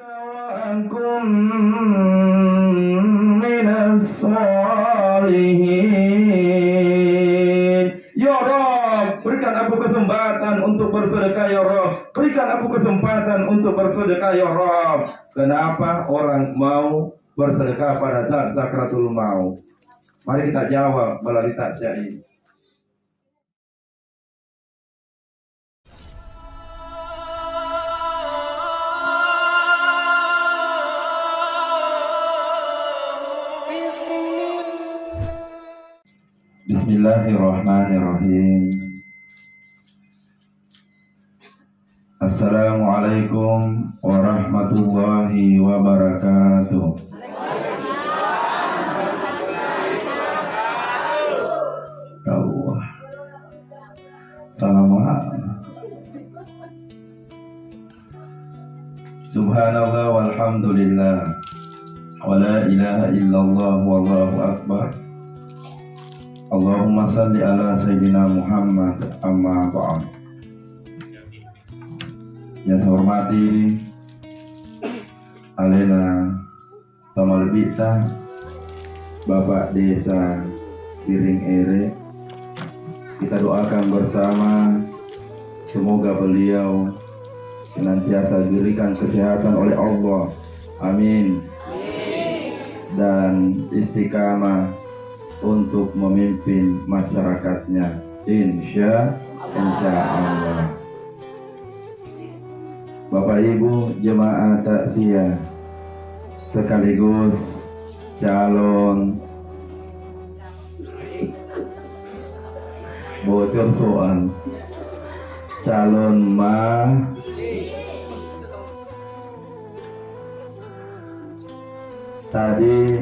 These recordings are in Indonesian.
Ankum minas solihin. Ya Rabb, berikan aku kesempatan untuk bersedekah ya Rabb. Berikan aku kesempatan untuk bersedekah ya Rabb. Kenapa orang mau bersedekah pada saat sakratul maut? Mari kita jawab melalui takziah ini. Bismillahirrahmanirrahim. Assalamualaikum warahmatullahi wabarakatuh. Subhanallah walhamdulillah wa la ilaha illallah wallahu akbar. Allahumma salli ala sayyidina Muhammad amma ba'd. Yang saya hormati Alena Tamalbita, Bapak Desa Piring Ere, kita doakan bersama semoga beliau senantiasa diberikan kesehatan oleh Allah, amin, dan istiqamah untuk memimpin masyarakatnya, insya Allah. Bapak Ibu jemaah takziah sekaligus calon bocor soal calon tadi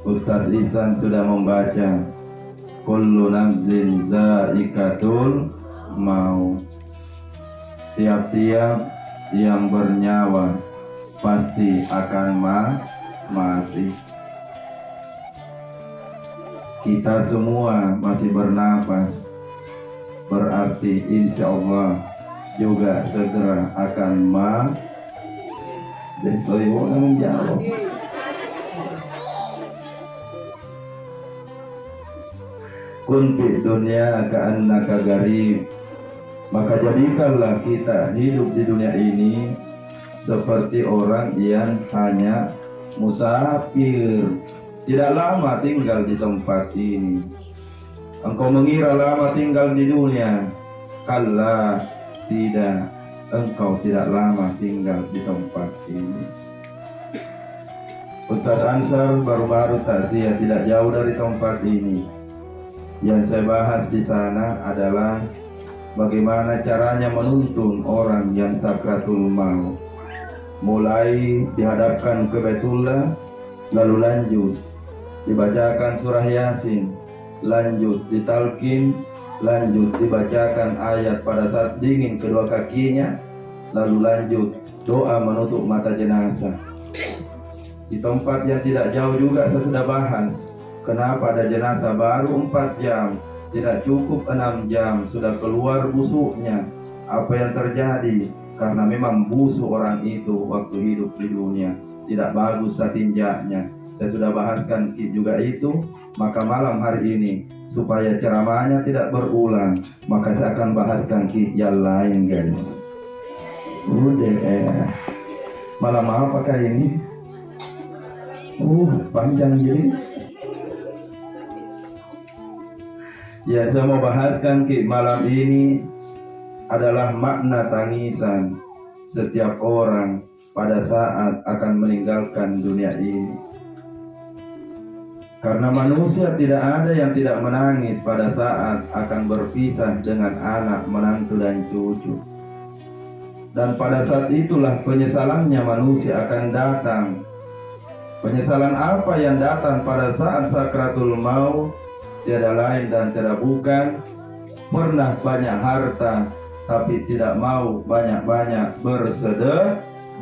Ustaz Ihsan sudah membaca kullu nafsin zaikatul maut. Tiap-tiap yang bernyawa pasti akan mati. Kita semua masih bernapas, berarti insya Allah juga segera akan menjawab. Kun fi dunya ka'annaka garib, maka jadikanlah kita hidup di dunia ini seperti orang yang hanya musafir, tidak lama tinggal di tempat ini. Engkau mengira lama tinggal di dunia, kalla, tidak, engkau tidak lama tinggal di tempat ini. Ustaz Ansar baru-baru takziah tidak jauh dari tempat ini. Yang saya bahas di sana adalah bagaimana caranya menuntun orang yang sakratul maut. Mulai dihadapkan ke Baitullah, lalu lanjut dibacakan surah Yasin, lanjut ditalkin, lanjut dibacakan ayat pada saat dingin kedua kakinya, lalu lanjut doa menutup mata jenazah. Di tempat yang tidak jauh juga saya sudah bahas. Kenapa ada jenazah baru 4 jam, tidak cukup 6 jam sudah keluar busuknya? Apa yang terjadi? Karena memang busuk orang itu waktu hidup di dunia tidak bagus tinjaknya. Saya sudah bahaskan juga itu. Maka malam hari ini supaya ceramahnya tidak berulang, maka saya akan bahaskan yang lain, guys. Udah malam apakah ini? Panjang jadi. Ya, saya mau bahaskan malam ini adalah makna tangisan setiap orang pada saat akan meninggalkan dunia ini. Karena manusia tidak ada yang tidak menangis pada saat akan berpisah dengan anak, menantu dan cucu. Dan pada saat itulah penyesalannya manusia akan datang. Penyesalan apa yang datang pada saat sakratul maut? Tiada lain dan tiada bukan pernah banyak harta tapi tidak mau banyak-banyak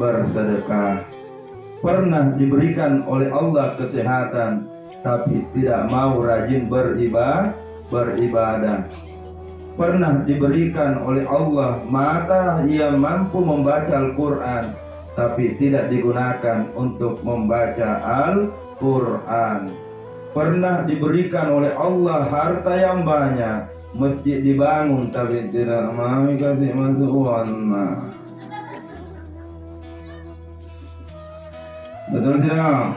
bersedekah. Pernah diberikan oleh Allah kesehatan tapi tidak mau rajin beribadah. Pernah diberikan oleh Allah mata yang mampu membaca Al-Quran tapi tidak digunakan untuk membaca Al-Quran. Pernah diberikan oleh Allah harta yang banyak, masjid dibangun tapi tidak mau kasih masuk uang. Betul tidak?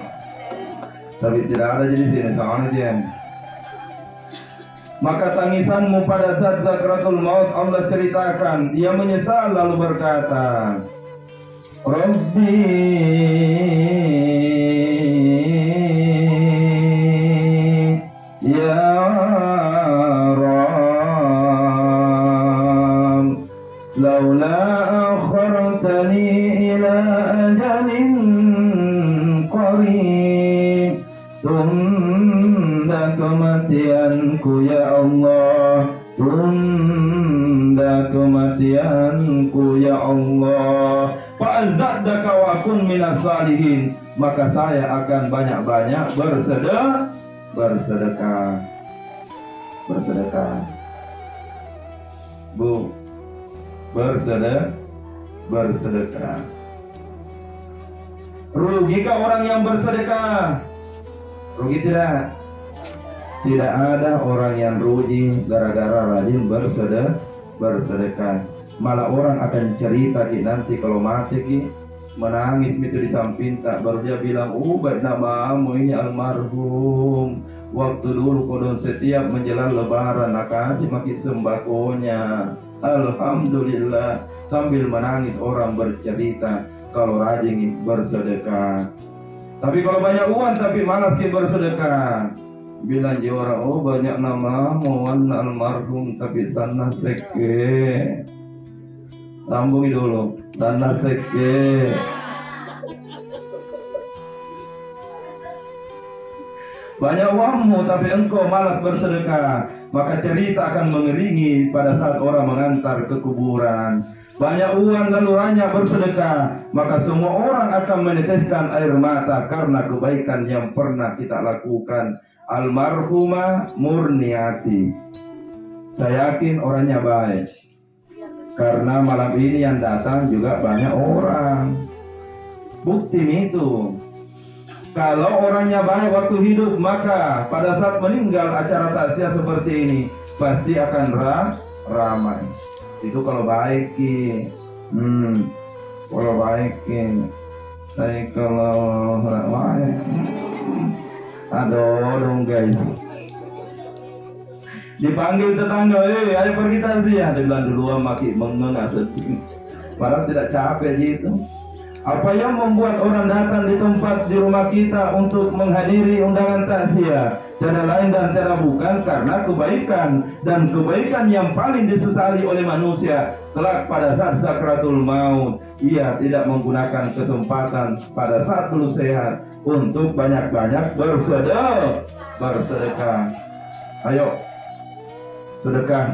Tapi tidak ada jadi sini soalnya dia. Maka tangisanmu pada saat sakratul maut, Allah ceritakan, ia menyesal lalu berkata, Rabbi ya Rabb, laula akhartani ila ajalin qarib, tunda kematianku ya Allah, tunda kematianku ya Allah, fa'azdaka wa kun minas salihin, maka saya akan banyak-banyak bersedekah. Bu, bersedekah. Rugikah orang yang bersedekah? Rugi tidak? Tidak ada orang yang rugi gara-gara rajin bersedekah. Malah orang akan cerita nanti kalau mati menangis itu di samping tak, baru dia bilang, baik namamu ini almarhum, waktu dulu kodon setiap menjelang lebaran kasih maki sembakonya, alhamdulillah, sambil menangis orang bercerita kalau rajin bersedekah. Tapi kalau banyak uang tapi malas bersedekah, bilang je orang, banyak namamu almarhum tapi sana seke. Sambungi dulu, tanah seke. Banyak uangmu tapi engkau malas bersedekah, maka cerita akan mengeringi pada saat orang mengantar ke kuburan. Banyak uang lalu hanya bersedekah, maka semua orang akan meneteskan air mata karena kebaikan yang pernah kita lakukan. Almarhumah Murniati, saya yakin orangnya baik. Karena malam ini yang datang juga banyak orang. Bukti itu. Kalau orangnya baik waktu hidup, maka pada saat meninggal acara takziah seperti ini pasti akan ramai. Itu kalau baik. Kalau baik. Saya kalau baik. Aduh dong guys. Dipanggil tetangga, ayo pergi takziah. Dia bilang duluan maki mengenal sedih. Padahal tidak capek gitu. Apa yang membuat orang datang di tempat di rumah kita untuk menghadiri undangan takziah? Tiada lain dan tiada bukan karena kebaikan, dan kebaikan yang paling disesali oleh manusia kelak pada saat sakratul maut. Ia tidak menggunakan kesempatan pada saat belum sehat untuk banyak-banyak bersedekah. Ayo. Sedekah.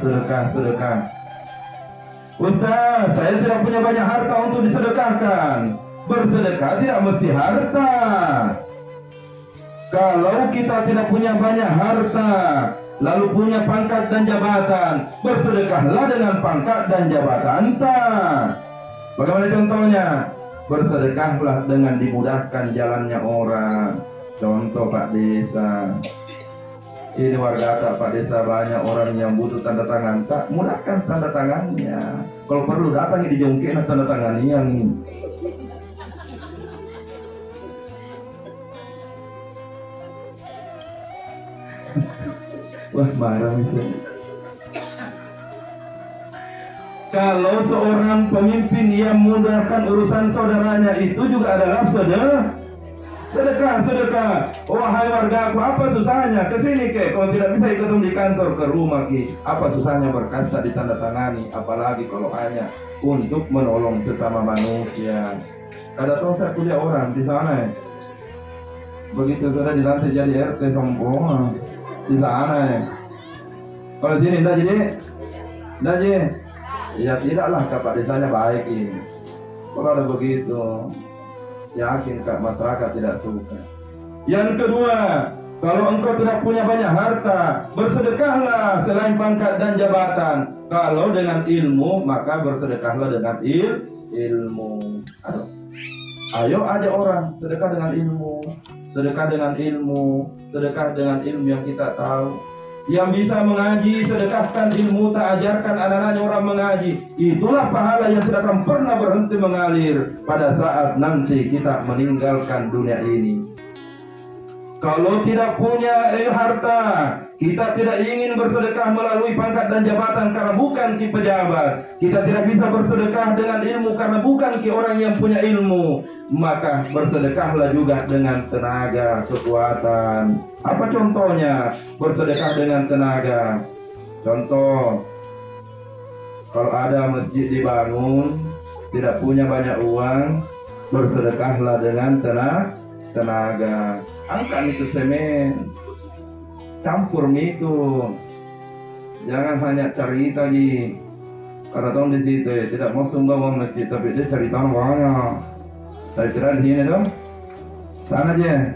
Ustaz, saya tidak punya banyak harta untuk disedekahkan. Bersedekah tidak mesti harta. Kalau kita tidak punya banyak harta, lalu punya pangkat dan jabatan, bersedekahlah dengan pangkat dan jabatan. Bagaimana contohnya? Bersedekahlah dengan dimudahkan jalannya orang. Contoh Pak Desa. Ini warga Pak Desa banyak orang yang butuh tanda tangan, tak mudahkan tanda tangannya. Kalau perlu datang di jongkena tanda tangan yang wah marah itu. Kalau seorang pemimpin yang mudahkan urusan saudaranya, itu juga adalah sedekah. Wahai warga aku, apa susahnya? Kesini ke, kalau tidak bisa ikut di kantor ke rumah ki, apa susahnya berkas tak ditandatangani? Apalagi kalau hanya untuk menolong sesama manusia. Ada tahu saya kuliah orang di sana. Begitu sudah dilantik jadi RT sombong di sana. Kalau sini dah jadi, ya tidaklah Pak desanya baik ini. Kalau ada begitu. Yakin Kak, masyarakat tidak suka. Yang kedua, kalau engkau tidak punya banyak harta, bersedekahlah selain pangkat dan jabatan. Kalau dengan ilmu, maka bersedekahlah dengan ilmu. Aduh. Ayo ajak orang sedekah dengan ilmu, sedekah dengan ilmu, sedekah dengan ilmu yang kita tahu. Yang bisa mengaji, sedekahkan ilmu, tak ajarkan anak-anaknya orang mengaji. Itulah pahala yang tidak akan pernah berhenti mengalir pada saat nanti kita meninggalkan dunia ini. Kalau tidak punya harta, kita tidak ingin bersedekah melalui pangkat dan jabatan karena bukan ki pejabat. Kita tidak bisa bersedekah dengan ilmu karena bukan ki orang yang punya ilmu. Maka bersedekahlah juga dengan tenaga, kekuatan. Apa contohnya bersedekah dengan tenaga? Contoh, kalau ada masjid dibangun, tidak punya banyak uang, bersedekahlah dengan tenaga. Angkat itu semen, campur itu, jangan hanya cari tadi. Karena tahun di situ ya, tidak mau sumbang uang masjid, tapi dia cari tanah banyak. Saya kira di sini dong, sana aja.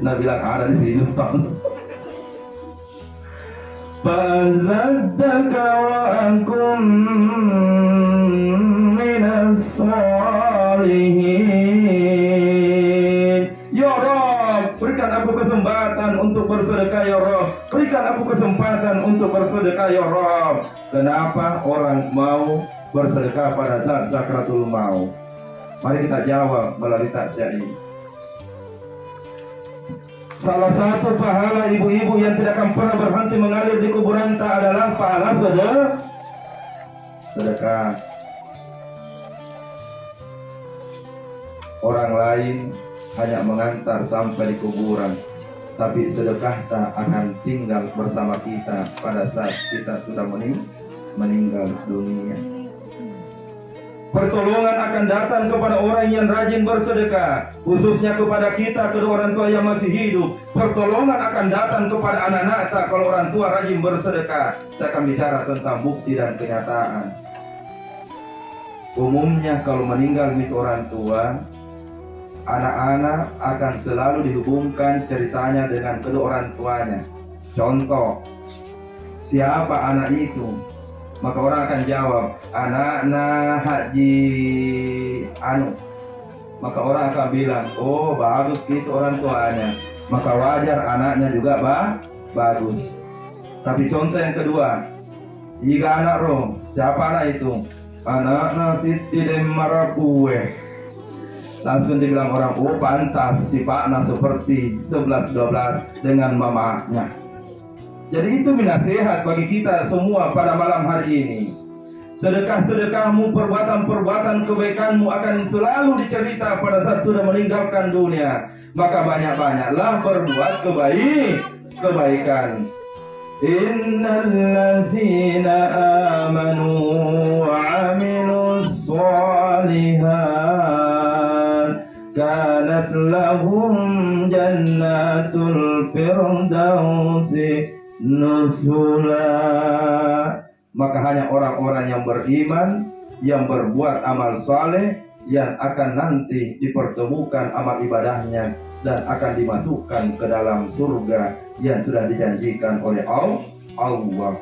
Nah bilang ada di sini Ustaz. Fazaddaka wa ankum minas salihin. Ya Rabb, berikan aku kesempatan untuk bersedekah ya Rabb. Berikan aku kesempatan untuk bersedekah ya Rabb. Kenapa orang mau bersedekah pada saat sakratul maut? Mari kita jawab melalui tasyah ini. Salah satu pahala ibu-ibu yang tidak akan pernah berhenti mengalir di kuburan tak adalah pahala sedekah. Orang lain hanya mengantar sampai di kuburan, tapi sedekah tak akan tinggal bersama kita pada saat kita sudah meninggal dunia. Pertolongan akan datang kepada orang yang rajin bersedekah, khususnya kepada kita, kedua orang tua yang masih hidup. Pertolongan akan datang kepada anak-anak kita kalau orang tua rajin bersedekah. Saya akan bicara tentang bukti dan kenyataan. Umumnya kalau meninggal orang tua, anak-anak akan selalu dihubungkan ceritanya dengan kedua orang tuanya. Contoh, siapa anak itu? Maka orang akan jawab, anak Haji Anu. Maka orang akan bilang, oh bagus gitu orang tuanya. Maka wajar anaknya juga bagus. Tapi contoh yang kedua, jika anak roh, siapa anak itu? Anak Siti Demarapuwe. Langsung dibilang orang, oh pantas si Pakna seperti 11-12 dengan mamanya. Jadi itu nasihat bagi kita semua pada malam hari ini. Sedekah-sedekahmu, perbuatan-perbuatan kebaikanmu akan selalu dicerita pada saat sudah meninggalkan dunia. Maka banyak-banyaklah berbuat kebaikan. Innal ladzina amanu wa 'amilus shalihat kanat lahum jannatul firdausi nuzula. Maka hanya orang-orang yang beriman, yang berbuat amal saleh, yang akan nanti dipertemukan amal ibadahnya dan akan dimasukkan ke dalam surga yang sudah dijanjikan oleh Allah.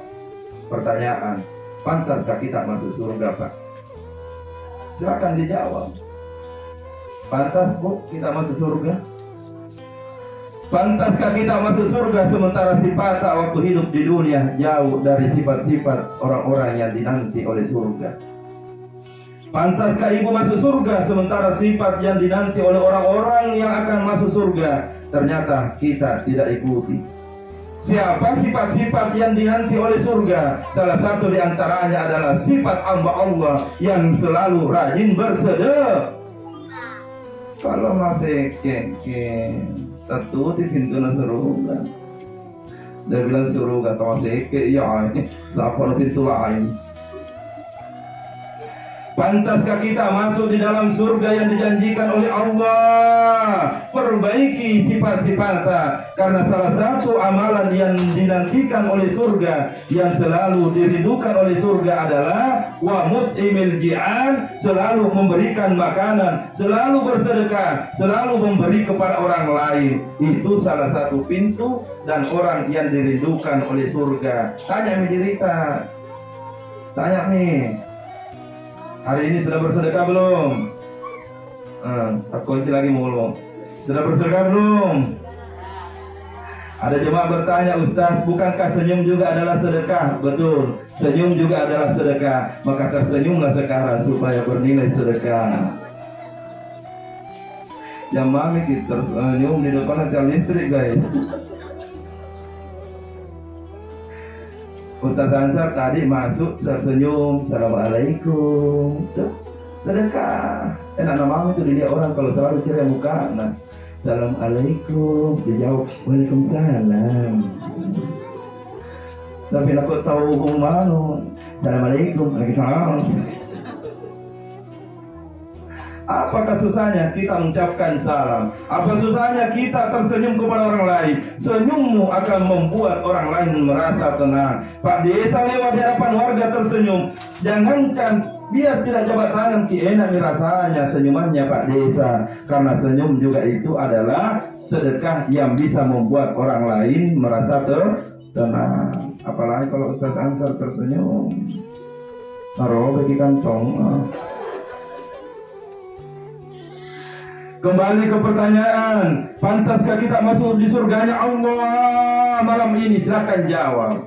Pertanyaan, pantaskah kita masuk surga, Pak? Silakan dijawab. Pantas, Bu, kita masuk surga? Pantaskah kita masuk surga sementara sifat waktu hidup di dunia jauh dari sifat-sifat orang-orang yang dinanti oleh surga? Pantaskah ibu masuk surga sementara sifat yang dinanti oleh orang-orang yang akan masuk surga ternyata kita tidak ikuti? Siapa sifat-sifat yang dinanti oleh surga? Salah satu di antaranya adalah sifat hamba Allah yang selalu rajin bersedekah. Kalau masih kengking satu di pintu surga, dia bilang surga kalau seke ya lapor pintu lain. Pantaskah kita masuk di dalam surga yang dijanjikan oleh Allah? Perbaiki sifat-sifat, karena salah satu amalan yang dinantikan oleh surga, yang selalu dirindukan oleh surga adalah wa mut'imil ji'an, selalu memberikan makanan, selalu bersedekah, selalu memberi kepada orang lain. Itu salah satu pintu dan orang yang dirindukan oleh surga. Tanya menderita, tanya nih. Hari ini sudah bersedekah belum? Tak kunci lagi mulu. Sudah bersedekah belum? Ada jemaah bertanya, Ustaz, bukankah senyum juga adalah sedekah? Betul, senyum juga adalah sedekah. Maka tersenyumlah sekarang supaya bernilai sedekah. Yang mami kita tersenyum di depan tiang listrik, guys. Ustaz Ansar tadi masuk tersenyum, Assalamualaikum, sedekah. Enak nama itu dilihat orang kalau selalu ceria muka. Nah, Assalamualaikum, dijawab Waalaikumsalam. Tapi aku tahu kumano. Assalamualaikum, Waalaikumsalam. Apakah susahnya kita mengucapkan salam? Apa susahnya kita tersenyum kepada orang lain? Senyummu akan membuat orang lain merasa tenang. Pak Desa lewat di hadapan warga tersenyum. Jangankan dia tidak jabat tangan, enak rasanya senyumannya Pak Desa. Karena senyum juga itu adalah sedekah yang bisa membuat orang lain merasa tenang. Apalagi kalau Ustaz Ansar tersenyum, taruh bagi kantong. Kembali ke pertanyaan, pantaskah kita masuk di surganya Allah malam ini? Silakan jawab.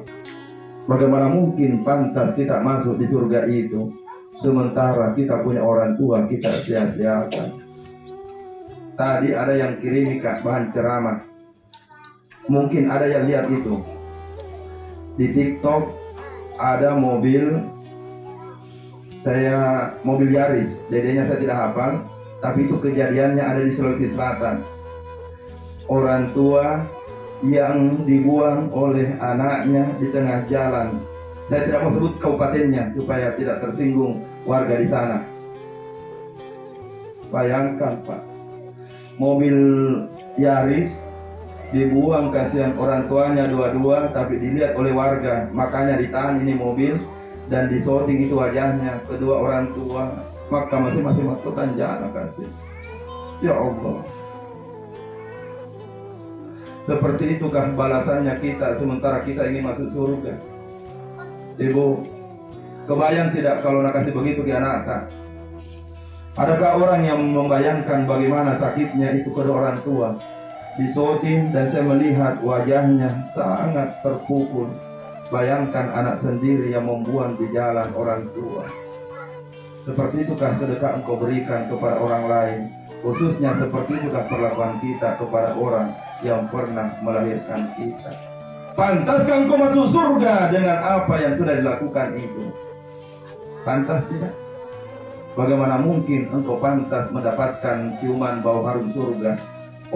Bagaimana mungkin pantas kita masuk di surga itu, sementara kita punya orang tua kita sia-siakan? Tadi ada yang kirimi bahan ceramah. Mungkin ada yang lihat itu di TikTok, ada mobil Yaris, dedenya saya tidak hafal. Tapi itu kejadiannya ada di Sulawesi Selatan. Orang tua yang dibuang oleh anaknya di tengah jalan. Saya tidak mau sebut kabupatennya supaya tidak tersinggung warga di sana. Bayangkan Pak, mobil Yaris dibuang, kasihan orang tuanya dua-dua, tapi dilihat oleh warga. Makanya ditahan ini mobil dan disorting itu wajahnya kedua orang tua. Maka masing-masing masukkan jana kasih. Ya Allah, seperti itukah balasannya kita sementara kita ingin masuk surga? Ibu, kebayang tidak kalau nak kasih begitu ke anak? Adakah orang yang membayangkan bagaimana sakitnya itu kedua orang tua disoting, dan saya melihat wajahnya sangat terpukul. Bayangkan anak sendiri yang membuang di jalan orang tua. Seperti itukah sedekah engkau berikan kepada orang lain? Khususnya seperti itukah perlakuan kita kepada orang yang pernah melahirkan kita? Pantaskah engkau masuk surga dengan apa yang sudah dilakukan itu? Pantas tidak? Bagaimana mungkin engkau pantas mendapatkan ciuman bau harum surga?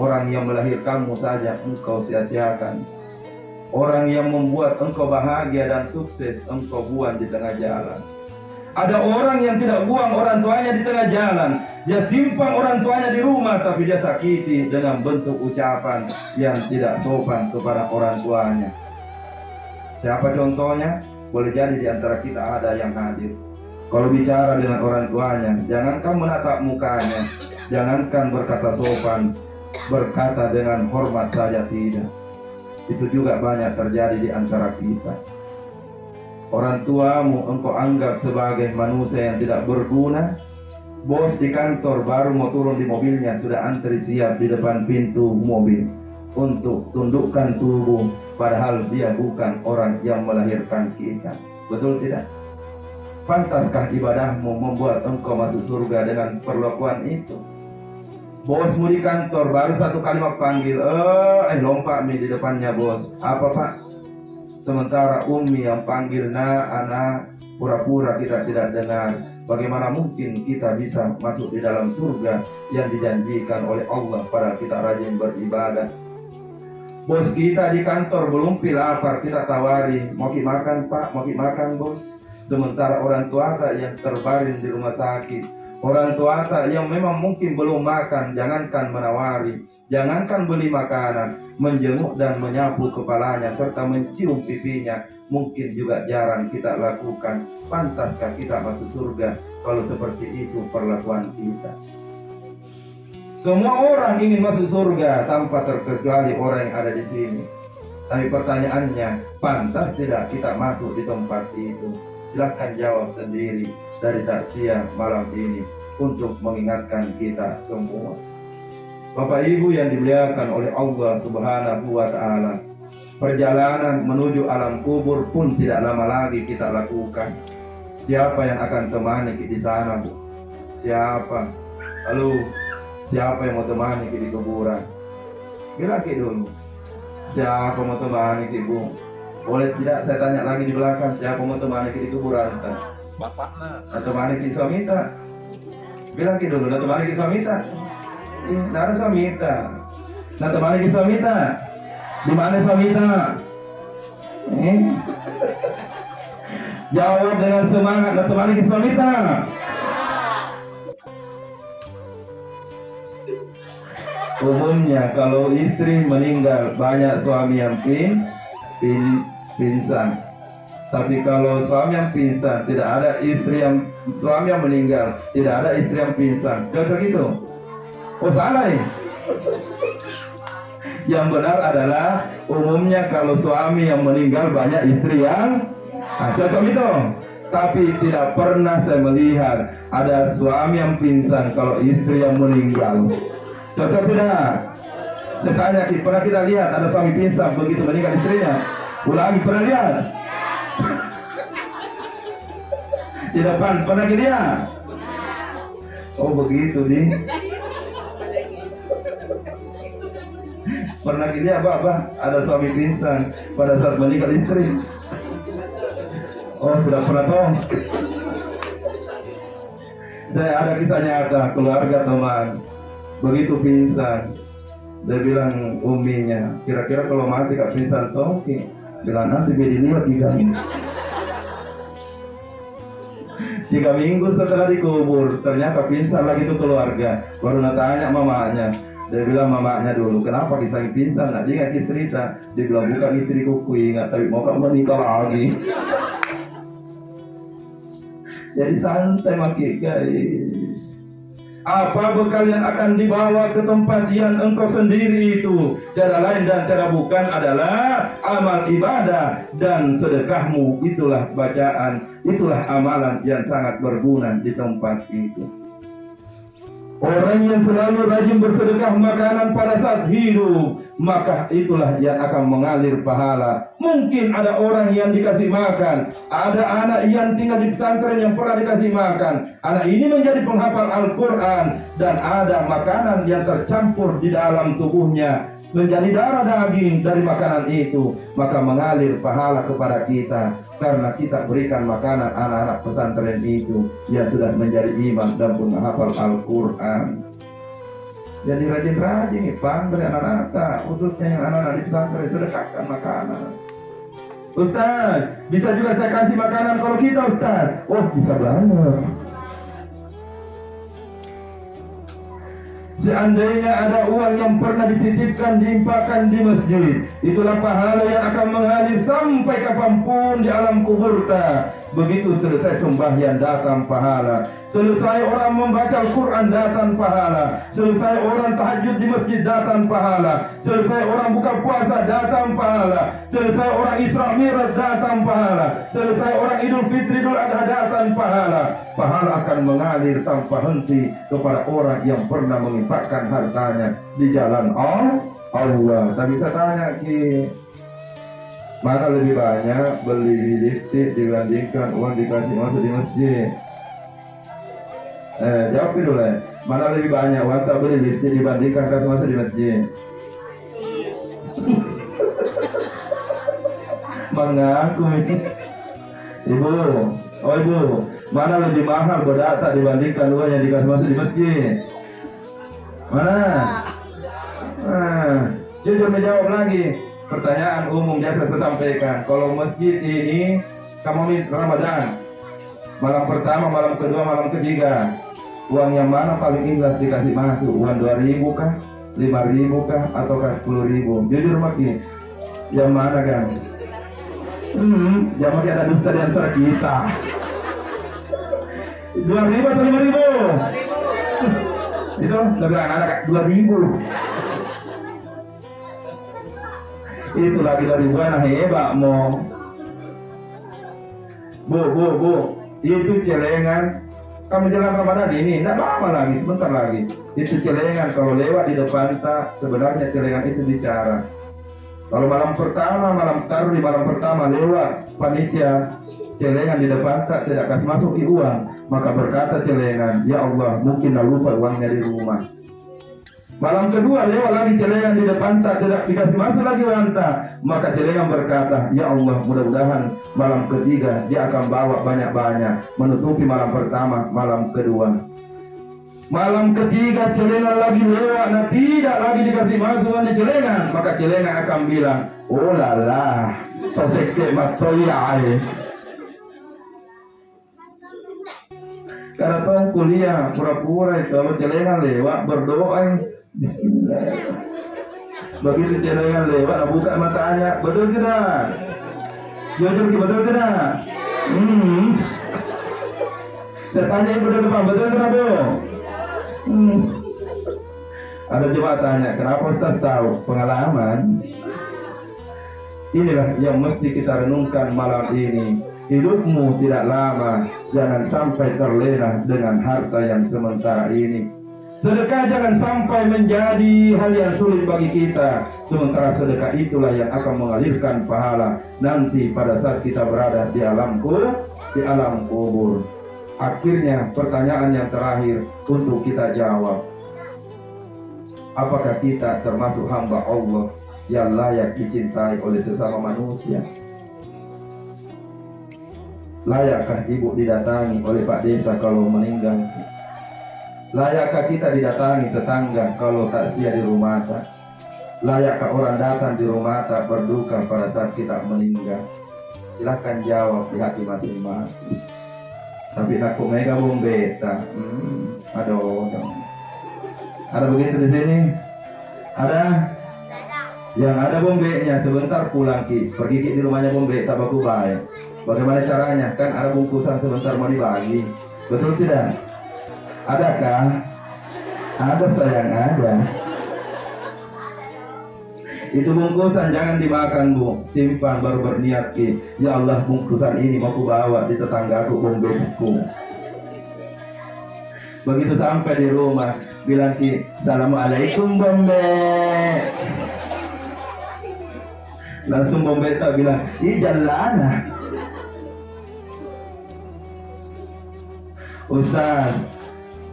Orang yang melahirkanmu saja engkau sia-siakan. Orang yang membuat engkau bahagia dan sukses engkau buang di tengah jalan. Ada orang yang tidak buang orang tuanya di tengah jalan. Dia simpan orang tuanya di rumah, tapi dia sakiti dengan bentuk ucapan yang tidak sopan kepada orang tuanya. Siapa contohnya? Boleh jadi di antara kita ada yang hadir. Kalau bicara dengan orang tuanya, jangankan menatap mukanya, jangankan berkata sopan, berkata dengan hormat saja tidak. Itu juga banyak terjadi di antara kita. Orang tuamu engkau anggap sebagai manusia yang tidak berguna. Bos di kantor baru mau turun di mobilnya sudah antri siap di depan pintu mobil untuk tundukkan tubuh, padahal dia bukan orang yang melahirkan kita. Betul tidak? Pantaskah ibadahmu membuat engkau masuk surga dengan perlakuan itu? Bosmu di kantor baru satu kalimat panggil, lompat nih di depannya bos. Apa Pak? Sementara Umi yang panggil anak, pura-pura kita tidak dengar. Bagaimana mungkin kita bisa masuk di dalam surga yang dijanjikan oleh Allah pada kita rajin beribadah? Bos kita di kantor belum lapar, kita tawari, mau makan Pak, mau makan bos. Sementara orang tua yang terbaring di rumah sakit, orang tua yang memang mungkin belum makan, jangankan menawari, jangankan beli makanan, menjenguk dan menyapu kepalanya serta mencium pipinya mungkin juga jarang kita lakukan. Pantaskah kita masuk surga kalau seperti itu perlakuan kita? Semua orang ingin masuk surga tanpa terkecuali orang yang ada di sini. Tapi pertanyaannya, pantas tidak kita masuk di tempat itu? Silahkan jawab sendiri dari takziah malam ini untuk mengingatkan kita semua. Bapak Ibu yang dimuliakan oleh Allah Subhanahu wa Ta'ala, perjalanan menuju alam kubur pun tidak lama lagi kita lakukan. Siapa yang akan temani kita di sana, Bu? Siapa? Lalu siapa yang mau temani kita di kuburan? Bilang dulu. Siapa mau temani kita, Bu? Boleh tidak saya tanya lagi di belakang, siapa mau temani kita di kuburan? Bapaknya. Atau temani kita suami kita? Bilang dulu, atau temani kita suami kita? Nara suami kita. Nah, temani kita suami kita. Di mana suami kita? Jawab dengan semangat. Nah, temani kita suami kita. Umumnya kalau istri meninggal banyak suami yang pingsan. Tapi kalau suami yang pingsan, tidak ada istri yang suami yang meninggal, tidak ada istri yang pingsan. Cocok itu? Oh salah ya? Yang benar adalah umumnya kalau suami yang meninggal banyak istri yang cocok itu. Tapi tidak pernah saya melihat ada suami yang pingsan kalau istri yang meninggal. Cocok tidak? Saya tanya, pernah kita lihat ada suami pingsan begitu meninggal istrinya? Ulangi, pernah lihat? Di depan, pernah kita lihat? Oh begitu nih. Pernah kita lihat, Bapak, ada suami pingsan pada saat meninggal istri? Oh, tidak pernah tahu. Saya ada kisah nyata keluarga teman begitu pingsan. Dia bilang uminya, kira-kira kalau mati kak pingsan toki. Bilang nanti bedi lihat 3 minggu setelah dikubur, ternyata pingsan lagi itu keluarga. Baru tanya mamanya. Dia bilang mamanya dulu, kenapa kisah pingsan? Nah, dia nggak cerita. Dia bilang bukan istriku ingat, tapi mau kamu menikah lagi. Jadi santai maki guys. Apa bekal yang akan dibawa ke tempat yang engkau sendiri itu? Cara lain dan cara bukan adalah amal ibadah dan sedekahmu. Itulah bacaan, itulah amalan yang sangat berguna di tempat itu. Orang yang selalu rajin bersedekah makanan pada saat hidup, maka itulah yang akan mengalir pahala. Mungkin ada orang yang dikasih makan, ada anak yang tinggal di pesantren yang pernah dikasih makan. Anak ini menjadi penghafal Al-Quran, dan ada makanan yang tercampur di dalam tubuhnya menjadi darah daging dari makanan itu, maka mengalir pahala kepada kita karena kita berikan makanan anak-anak pesantren itu yang sudah menjadi imam dan penghafal Al-Quran. Jadi rajin-rajin nih, panggil anak-anak, khususnya yang anak-anak di pesantren, sedekahkan makanan. Ustaz, bisa juga saya kasih makanan kalau kita, Ustaz? Oh, bisa banget. Seandainya ada uang yang pernah dititipkan, diimpakkan di masjid, itulah pahala yang akan mengalir sampai kapanpun di alam kubur. Begitu selesai sembahyang datang pahala, selesai orang membaca Al-Quran datang pahala, selesai orang tahajud di masjid datang pahala, selesai orang buka puasa datang pahala, selesai orang Isra Mi'raj datang pahala, selesai orang Idul Fitri Idul Adha datang pahala. Pahala akan mengalir tanpa henti kepada orang yang pernah menginfakkan hartanya di jalan Allah. Tapi saya tanya mana lebih banyak beli lipstik dibandingkan uang dikasih masuk di masjid? Jawab dulu lah. Mana lebih banyak uang tak beli lipstik dibandingkan kasih masuk di masjid? Mengaku ini. Ibu, oh ibu, mana lebih mahal berdata dibandingkan uang yang dikasih masuk di masjid? Mana? Jujur menjawab lagi. Pertanyaan umum biasa saya sampaikan. Kalau masjid ini kamu Ramadan, malam pertama, malam kedua, malam ketiga, uang yang mana paling ikhlas dikasih masuk? Uang 2.000 kah? 5.000 kah? Ataukah 10.000? Jujur makin, yang mana kan? Yang makin ada dusta di antara kita. 2.000 atau 5.000? Itu lebih anak 2.000. Itu lagi dari bukan hebat mau. Bu, itu celengan. Kamu jalan Ramadan ini, tidak lama lagi, sebentar lagi. Itu celengan, kalau lewat di depan tak, sebenarnya celengan itu bicara. Kalau malam pertama lewat panitia, celengan di depan tak tidak akan masuk di uang. Maka berkata celengan, ya Allah, mungkin lupa uangnya di rumah. Malam kedua lewat lagi celengan di depan tak, tidak dikasih masuk lagi uang tak. Maka celengan berkata, ya Allah, mudah-mudahan malam ketiga dia akan bawa banyak-banyak, menutupi malam pertama, malam kedua. Malam ketiga celengan lagi lewat, nah tidak lagi dikasih masuk uang di celengan. Maka celengan akan bilang, oh lala, tosek matoya. Karena tahu kuliah pura-pura kalau celengan lewat berdoa. Begitu celengan lewat, buka matanya, betul tidak? Jujur, betul tidak? Saya tanya ibu depan, betul tidak bu? Ada jemaah tanya, kenapa Ustaz tahu? Pengalaman. Inilah yang mesti kita renungkan malam ini. Hidupmu tidak lama, jangan sampai terlena dengan harta yang sementara ini. Sedekah jangan sampai menjadi hal yang sulit bagi kita. Sementara sedekah itulah yang akan mengalirkan pahala nanti pada saat kita berada di alam kubur. Akhirnya pertanyaan yang terakhir untuk kita jawab. Apakah kita termasuk hamba Allah yang layak dicintai oleh sesama manusia? Layakkah ibu didatangi oleh Pak Desa kalau meninggal? Layakkah kita didatangi tetangga kalau takziah di rumah tak? Layakkah orang datang di rumah tak berduka pada saat kita meninggal? Silahkan jawab di hati masing-masing. Tapi aku mega bombeta. Ada begitu di sini? Ada? Yang ada bombenya sebentar pulang ki. Pergi ki di rumahnya bombeta baku baik. Bagaimana caranya? Kan ada bungkusan sebentar mau dibagi. Betul tidak? Adakah? Ada sayang, ada. Itu bungkusan jangan dimakan bu, simpan baru berniat ki. Ya Allah, bungkusan ini mau ku bawa di tetanggaku bombetku. Begitu sampai di rumah bilang ki, Assalamualaikum bombe. Langsung bombeta bilang, ijalana. Ustaz,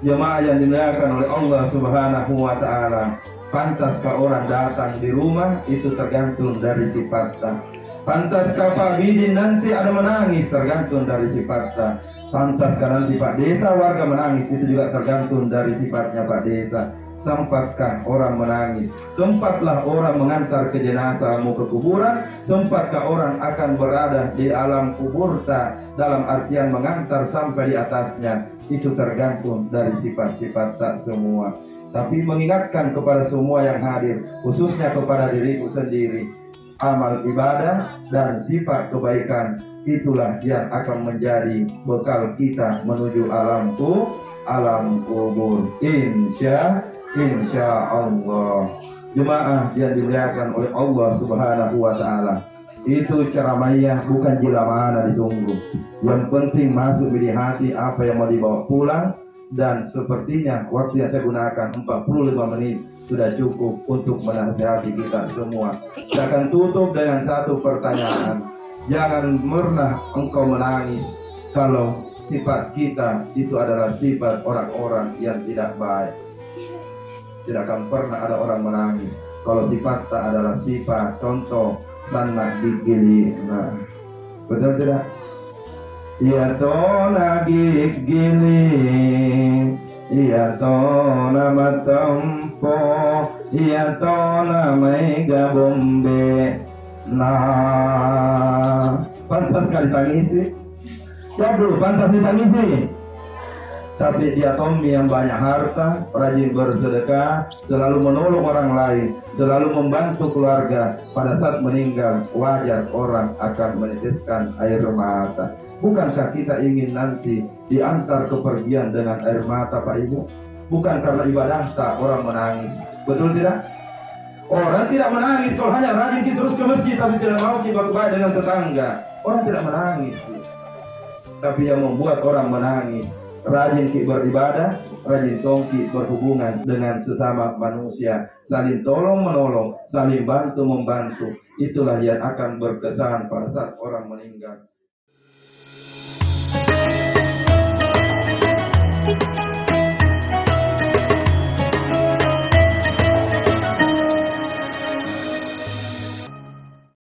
jemaah yang dimuliakan oleh Allah Subhanahu wa Ta'ala, pantaskah orang datang di rumah itu tergantung dari sifatnya. Pantaskah Pak Bidin nanti ada menangis tergantung dari sifatnya. Pantaskah nanti Pak Desa warga menangis itu juga tergantung dari sifatnya Pak Desa. Sempatkah orang menangis? Sempatlah orang mengantar ke jenazahmu ke kuburan? Sempatkah orang akan berada di alam kubur tak? Dalam artian mengantar sampai di atasnya. Itu tergantung dari sifat-sifat tak semua. Tapi mengingatkan kepada semua yang hadir, khususnya kepada diriku sendiri, amal ibadah dan sifat kebaikan itulah yang akan menjadi bekal kita menuju alam kubur. Insya Allah. Jemaah yang dimuliakan oleh Allah Subhanahu wa Ta'ala, itu ceramahnya bukan jila mana ditunggu. Yang penting masuk di hati apa yang mau dibawa pulang. Dan sepertinya waktu yang saya gunakan 45 menit sudah cukup untuk menasihati kita semua. Saya akan tutup dengan satu pertanyaan. Jangan pernah engkau menangis kalau sifat kita itu adalah sifat orang-orang yang tidak baik. Tidak akan pernah ada orang menangis kalau sifat tak adalah sifat contoh sanak gigili. Nah, betul tidak? Ya tona gigili, ya tona matampo, ya tona mega bombe. Nah, pantas kali tangisi. Ya bro, pantas ditangisi. Tapi dia Tommy yang banyak harta, rajin bersedekah, selalu menolong orang lain, selalu membantu keluarga. Pada saat meninggal, wajar orang akan meneteskan air mata. Bukankah kita ingin nanti diantar kepergian dengan air mata Pak Ibu? Bukan karena ibadah tak orang menangis. Betul tidak? Orang tidak menangis kalau hanya rajin terus ke masjid tapi tidak mau baik dengan tetangga. Orang tidak menangis. tapi yang membuat orang menangis. Rajin ki beribadah, rajin tongki berhubungan dengan sesama manusia, saling tolong menolong, saling bantu membantu. Itulah yang akan berkesan pada saat orang meninggal.